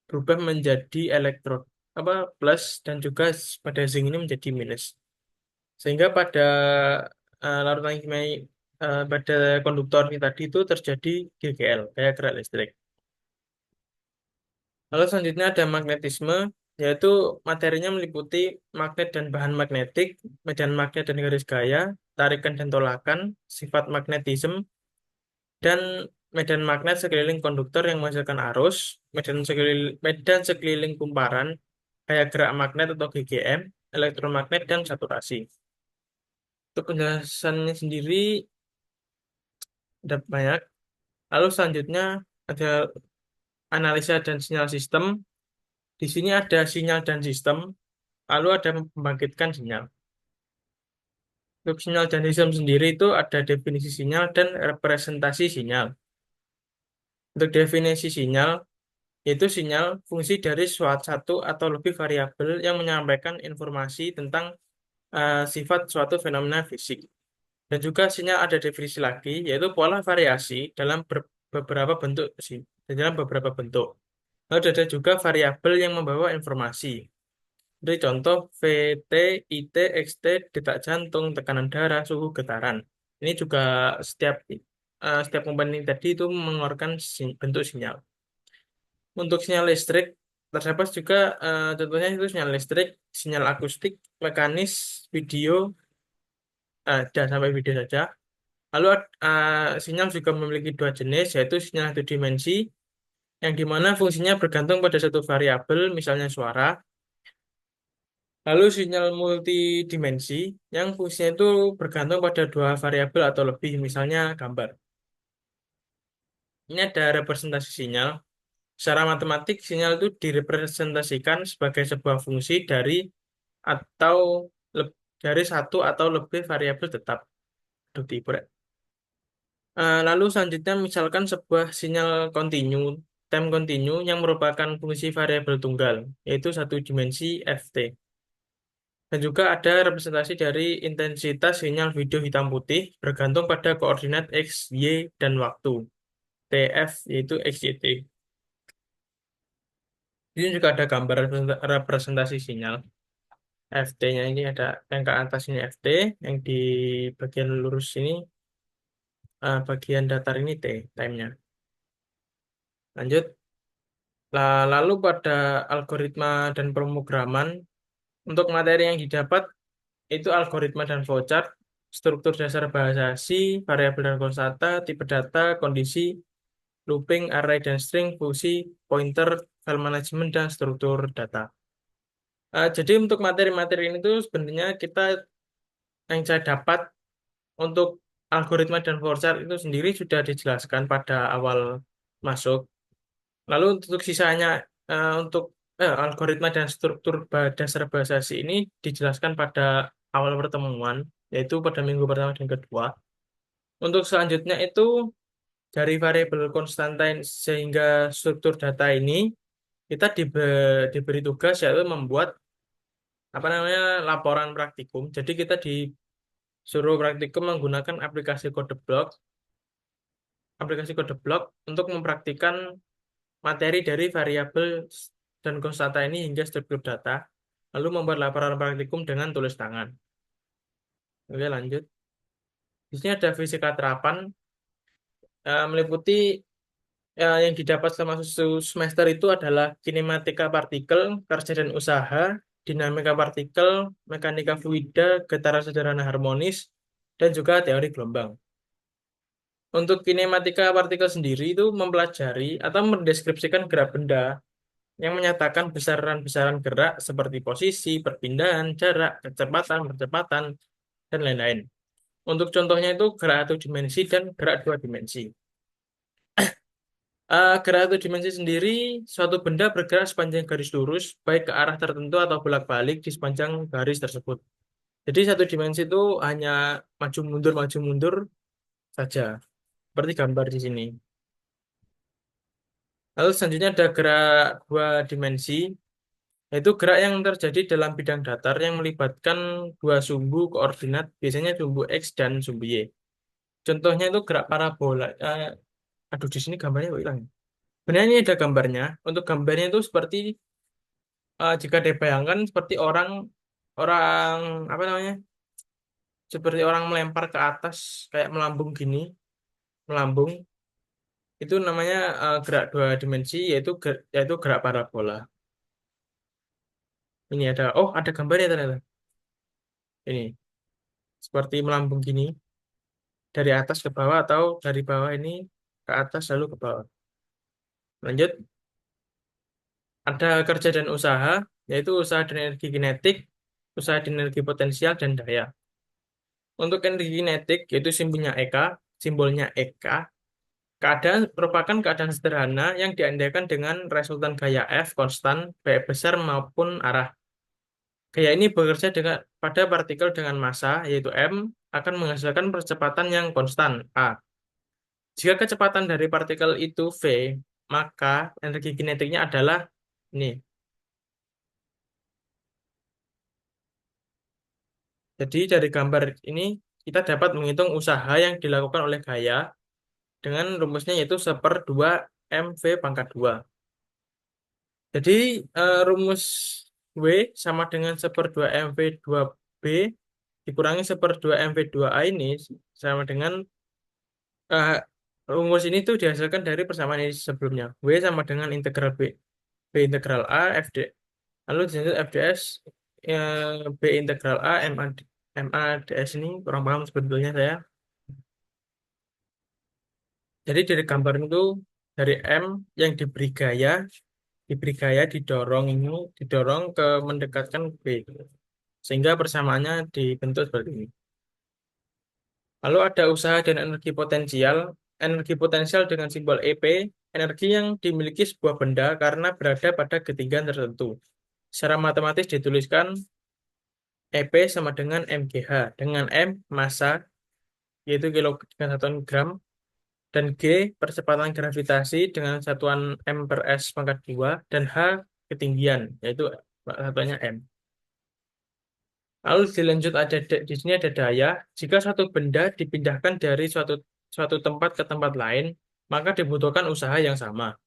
berubah menjadi elektrod apa plus dan juga pada zinc ini menjadi minus sehingga pada larutan kimia pada konduktor ini tadi itu terjadi GGL gaya gerak listrik. Lalu selanjutnya ada magnetisme, yaitu materinya meliputi magnet dan bahan magnetik, medan magnet dan garis gaya, tarikan dan tolakan, sifat magnetisme, dan medan magnet sekeliling konduktor yang menghasilkan arus, medan sekeliling kumparan, gaya gerak magnet atau GGM, elektromagnet, dan saturasi. Untuk penjelasannya sendiri ada banyak. Lalu selanjutnya ada analisa dan sinyal sistem. Di sini ada sinyal dan sistem. Lalu ada membangkitkan sinyal. Untuk sinyal dan sistem sendiri itu ada definisi sinyal dan representasi sinyal. Untuk definisi sinyal, yaitu sinyal fungsi dari suatu satu atau lebih variabel yang menyampaikan informasi tentang sifat suatu fenomena fisik. Dan juga sinyal ada definisi lagi, yaitu pola variasi dalam beberapa bentuk dalam beberapa bentuk. Lalu ada juga variabel yang membawa informasi. Jadi contoh VT, IT, XT, detak jantung, tekanan darah, suhu, getaran. Ini juga setiap komponen tadi itu mengeluarkan bentuk sinyal. Untuk sinyal listrik terdapat juga contohnya itu sinyal listrik, sinyal akustik, mekanis, video, ada sampai video saja. Lalu sinyal juga memiliki dua jenis, yaitu sinyal satu dimensi, yang dimana fungsinya bergantung pada satu variabel, misalnya suara. Lalu sinyal multidimensi, yang fungsinya itu bergantung pada dua variabel atau lebih, misalnya gambar. Ini ada representasi sinyal. Secara matematik, sinyal itu direpresentasikan sebagai sebuah fungsi atau dari satu atau lebih variabel tetap. Aduh, tiba. Lalu selanjutnya misalkan sebuah sinyal kontinu, time continue yang merupakan fungsi variabel tunggal, yaitu satu dimensi ft. Dan juga ada representasi dari intensitas sinyal video hitam putih bergantung pada koordinat x, y, dan waktu, tf, yaitu x, y, t. Ini juga ada gambar representasi sinyal. FT-nya ini ada yang ke atas ini FT, yang di bagian lurus ini, bagian datar ini T, time-nya. Lanjut. Lalu pada algoritma dan pemrograman, untuk materi yang didapat itu algoritma dan flowchart, struktur dasar bahasa C, variabel dan konstanta, tipe data, kondisi, looping, array dan string, fungsi, pointer, file management, dan struktur data. Jadi untuk materi-materi ini tuh sebenarnya yang saya dapat untuk algoritma dan flowchart itu sendiri sudah dijelaskan pada awal masuk. Lalu untuk sisanya untuk algoritma dan struktur dasar bahasa C ini dijelaskan pada awal pertemuan, yaitu pada minggu pertama dan kedua. Untuk selanjutnya itu dari variabel konstanta sehingga struktur data ini kita diberi tugas yaitu membuat apa namanya laporan praktikum. Jadi kita disuruh praktikum menggunakan aplikasi kode blok untuk mempraktikkan materi dari variabel dan konstanta ini hingga struktur data, lalu membuat laporan praktikum dengan tulis tangan. Oke, lanjut. Di sini ada fisika terapan, meliputi yang didapat selama semester itu adalah kinematika partikel, kerja dan usaha, dinamika partikel, mekanika fluida, getaran sederhana harmonis, dan juga teori gelombang. Untuk kinematika partikel sendiri itu mempelajari atau mendeskripsikan gerak benda yang menyatakan besaran-besaran gerak seperti posisi, perpindahan, jarak, percepatan, dan lain-lain. Untuk contohnya itu gerak satu dimensi dan gerak dua dimensi. Gerak satu dimensi sendiri, suatu benda bergerak sepanjang garis lurus, baik ke arah tertentu atau bolak-balik di sepanjang garis tersebut. Jadi satu dimensi itu hanya maju mundur saja, seperti gambar di sini. Lalu selanjutnya ada gerak dua dimensi, yaitu gerak yang terjadi dalam bidang datar yang melibatkan dua sumbu koordinat, biasanya sumbu X dan sumbu Y. Contohnya itu gerak parabola. Aduh, di sini gambarnya kok hilang, ya? Sebenarnya ini ada gambarnya. Untuk gambarnya itu seperti jika dibayangkan seperti orang orang apa namanya? Seperti orang melempar ke atas kayak melambung gini, melambung. Itu namanya gerak dua dimensi yaitu gerak parabola. Ini ada gambarnya ternyata. Ini seperti melambung gini dari atas ke bawah atau dari bawah ini ke atas lalu ke bawah. Lanjut, ada kerja dan usaha, yaitu usaha dan energi kinetik, usaha dan energi potensial, dan daya. Untuk energi kinetik, yaitu simbolnya EK, merupakan keadaan sederhana yang diandaikan dengan resultan gaya F konstan, baik besar maupun arah. Gaya ini bekerja pada partikel dengan massa, yaitu M, akan menghasilkan percepatan yang konstan, A. Jika kecepatan dari partikel itu V, maka energi kinetiknya adalah ini. Jadi dari gambar ini kita dapat menghitung usaha yang dilakukan oleh gaya dengan rumusnya yaitu 1/2 mv pangkat 2. Jadi rumus W sama dengan 1/2 MV2B dikurangi 1/2 MV2A ini sama dengan eh, rumus ini tuh dihasilkan dari persamaan ini sebelumnya. W sama dengan integral B. B integral A, FD. Lalu dilanjut FDS, B integral A, MA DS ini kurang paham sebetulnya saya. Jadi dari gambar itu, dari M yang diberi gaya didorong ke mendekatkan B. Sehingga persamaannya dibentuk seperti ini. Lalu ada usaha dan energi potensial. Energi potensial dengan simbol EP, energi yang dimiliki sebuah benda karena berada pada ketinggian tertentu. Secara matematis dituliskan EP sama dengan MGH, dengan M massa, yaitu kilogram satuan gram, dan G percepatan gravitasi dengan satuan M per S pangkat 2, dan H ketinggian, yaitu satuannya M. Lalu dilanjut di sini ada daya. Jika suatu benda dipindahkan dari suatu suatu tempat ke tempat lain, maka dibutuhkan usaha yang sama.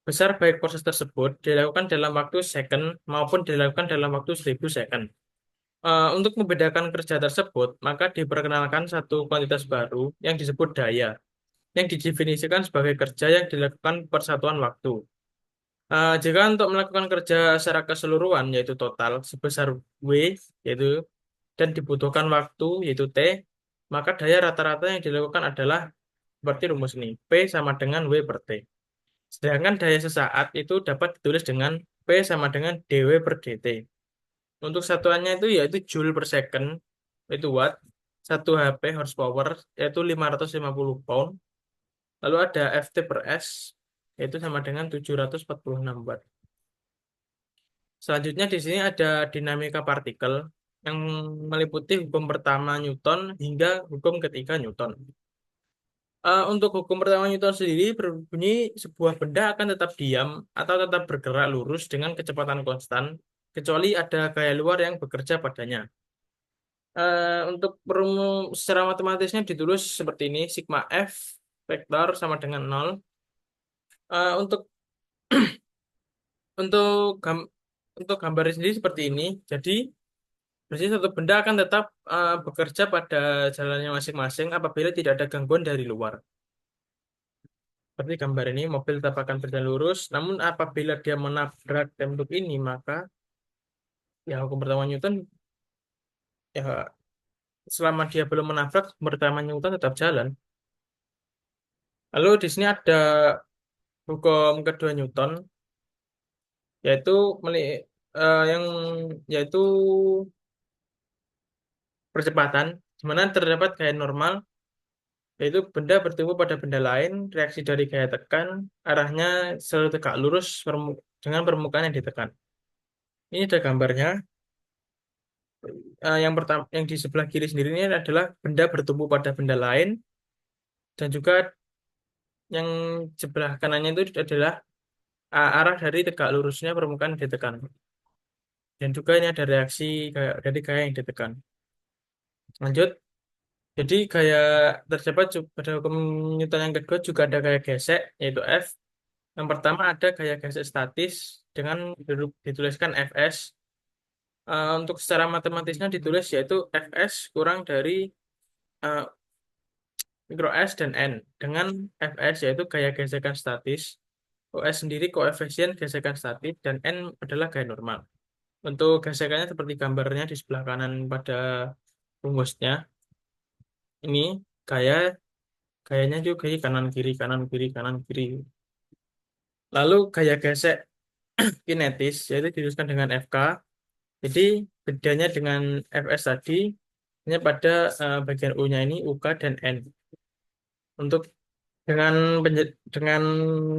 Besar baik proses tersebut dilakukan dalam waktu second maupun dilakukan dalam waktu 1000 second. Untuk membedakan kerja tersebut, maka diperkenalkan satu kuantitas baru yang disebut daya, yang didefinisikan sebagai kerja yang dilakukan per satuan waktu. Jika untuk melakukan kerja secara keseluruhan, yaitu total, sebesar W, yaitu dan dibutuhkan waktu yaitu T, maka daya rata-rata yang dilakukan adalah seperti rumus ini, P sama dengan W per T. Sedangkan daya sesaat itu dapat ditulis dengan P sama dengan dW per dt. Untuk satuannya itu yaitu Joule per second, yaitu watt, 1 HP horsepower, yaitu 550 pound. Lalu ada FT per S, yaitu sama dengan 746 watt. Selanjutnya di sini ada dinamika partikel yang meliputi hukum pertama Newton hingga hukum ketiga Newton. Untuk hukum pertama Newton sendiri berbunyi sebuah benda akan tetap diam atau tetap bergerak lurus dengan kecepatan konstan, kecuali ada gaya luar yang bekerja padanya. Untuk perumus secara matematisnya ditulis seperti ini, sigma F vektor sama dengan 0. Untuk untuk gam, untuk gambarnya sendiri seperti ini. Jadi berarti suatu benda akan tetap bekerja pada jalannya masing-masing apabila tidak ada gangguan dari luar. Seperti gambar ini, mobil tetap akan berjalan lurus, namun apabila dia menabrak tembok ini, maka ya hukum pertama Newton, ya selama dia belum menabrak, hukum pertama Newton tetap jalan. Lalu di sini ada hukum kedua Newton, yaitu yang yaitu percepatan, di mana terdapat gaya normal, yaitu benda bertumbuh pada benda lain, reaksi dari gaya tekan, arahnya selalu tegak lurus dengan permukaan yang ditekan. Ini ada gambarnya. Yang pertama, yang di sebelah kiri sendiri ini adalah benda bertumbuh pada benda lain, dan juga yang sebelah kanannya itu adalah arah dari tegak lurusnya permukaan yang ditekan. Dan juga ini ada reaksi dari gaya yang ditekan. Lanjut, jadi gaya terdapat pada hukum Newton yang kedua juga ada gaya gesek, yaitu F. Yang pertama ada gaya gesek statis dengan dituliskan Fs. Untuk secara matematisnya ditulis yaitu Fs kurang dari eh, mikro S dan N dengan Fs yaitu gaya gesekan statis, OS sendiri koefisien gesekan statis, dan N adalah gaya normal. Untuk gesekannya seperti gambarnya di sebelah kanan pada rumusnya. Ini gaya gayanya juga kanan kiri kanan kiri kanan kiri. Lalu gaya gesek kinetis yaitu dituliskan dengan FK. Jadi bedanya dengan Fs tadi hanya pada bagian U-nya ini UK dan N. Untuk dengan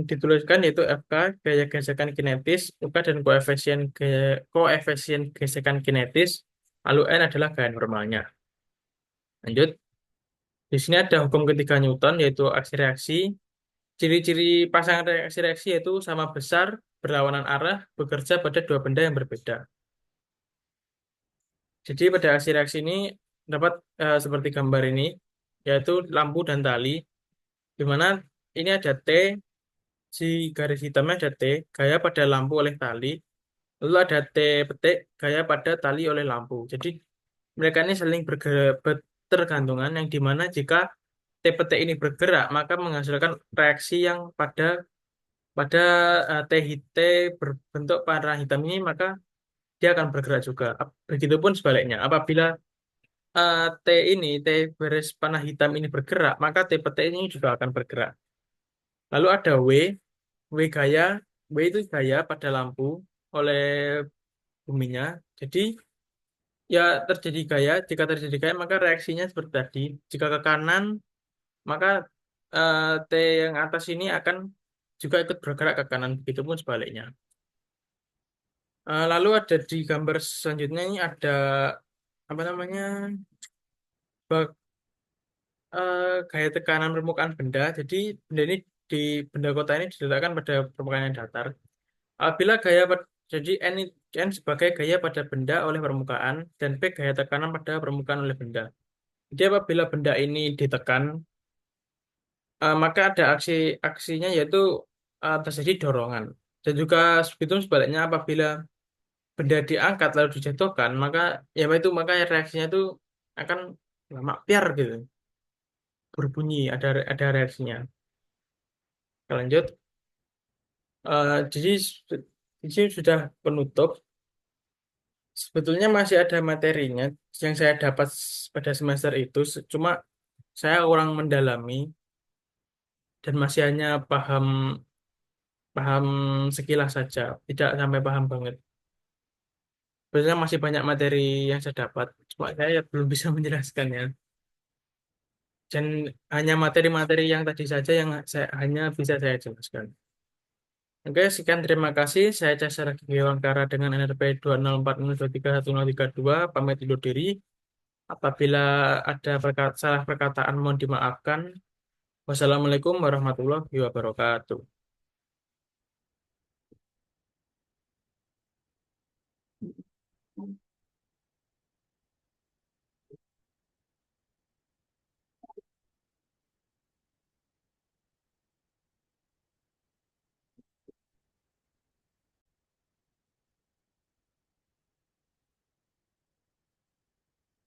dituliskan yaitu FK gaya gesekan kinetis, UK dan koefisien gesekan kinetis, lalu N adalah gaya normalnya. Lanjut, di sini ada hukum ketiga Newton yaitu aksi reaksi. Ciri-ciri pasangan reaksi-reaksi yaitu sama besar, berlawanan arah, bekerja pada dua benda yang berbeda. Jadi pada aksi reaksi ini dapat seperti gambar ini, yaitu lampu dan tali, di mana ini ada T, si garis hitamnya ada T, gaya pada lampu oleh tali. Lalu ada T petik gaya pada tali oleh lampu. Jadi mereka ini saling bertergantungan yang dimana jika T petik ini bergerak maka menghasilkan reaksi yang pada pada T berbentuk panah hitam ini maka dia akan bergerak juga. Begitupun sebaliknya, apabila T ini, T beres panah hitam ini bergerak, maka T petik ini juga akan bergerak. Lalu ada W gaya, W itu gaya pada lampu oleh buminya. Jadi ya terjadi gaya, jika terjadi gaya maka reaksinya seperti tadi. Jika ke kanan, maka eh, T yang atas ini akan juga ikut bergerak ke kanan, begitupun sebaliknya. Lalu ada di gambar selanjutnya ini ada apa namanya bak- gaya tekanan permukaan benda. Jadi benda ini di benda kota ini diletakkan pada permukaan yang datar. Apabila jadi N sebagai gaya pada benda oleh permukaan dan P gaya tekanan pada permukaan oleh benda. Jadi apabila benda ini ditekan, maka ada aksinya yaitu terjadi dorongan. Dan juga begitu sebaliknya apabila benda diangkat lalu dijatuhkan, maka reaksinya itu akan lama piar gitu, berbunyi, ada reaksinya. Kita lanjut. Jadi di sini sudah penutup. Sebetulnya masih ada materinya yang saya dapat pada semester itu, cuma saya kurang mendalami dan masih hanya paham paham sekilas saja, tidak sampai paham banget. Sebenarnya masih banyak materi yang saya dapat, cuma saya belum bisa menjelaskannya. Dan hanya materi-materi yang tadi saja yang hanya bisa saya jelaskan. Oke, sekian terima kasih. Saya Cesar Giwangkara dengan NRP 204023132 pamit undur diri. Apabila ada salah perkataan mohon dimaafkan. Wassalamualaikum warahmatullahi wabarakatuh.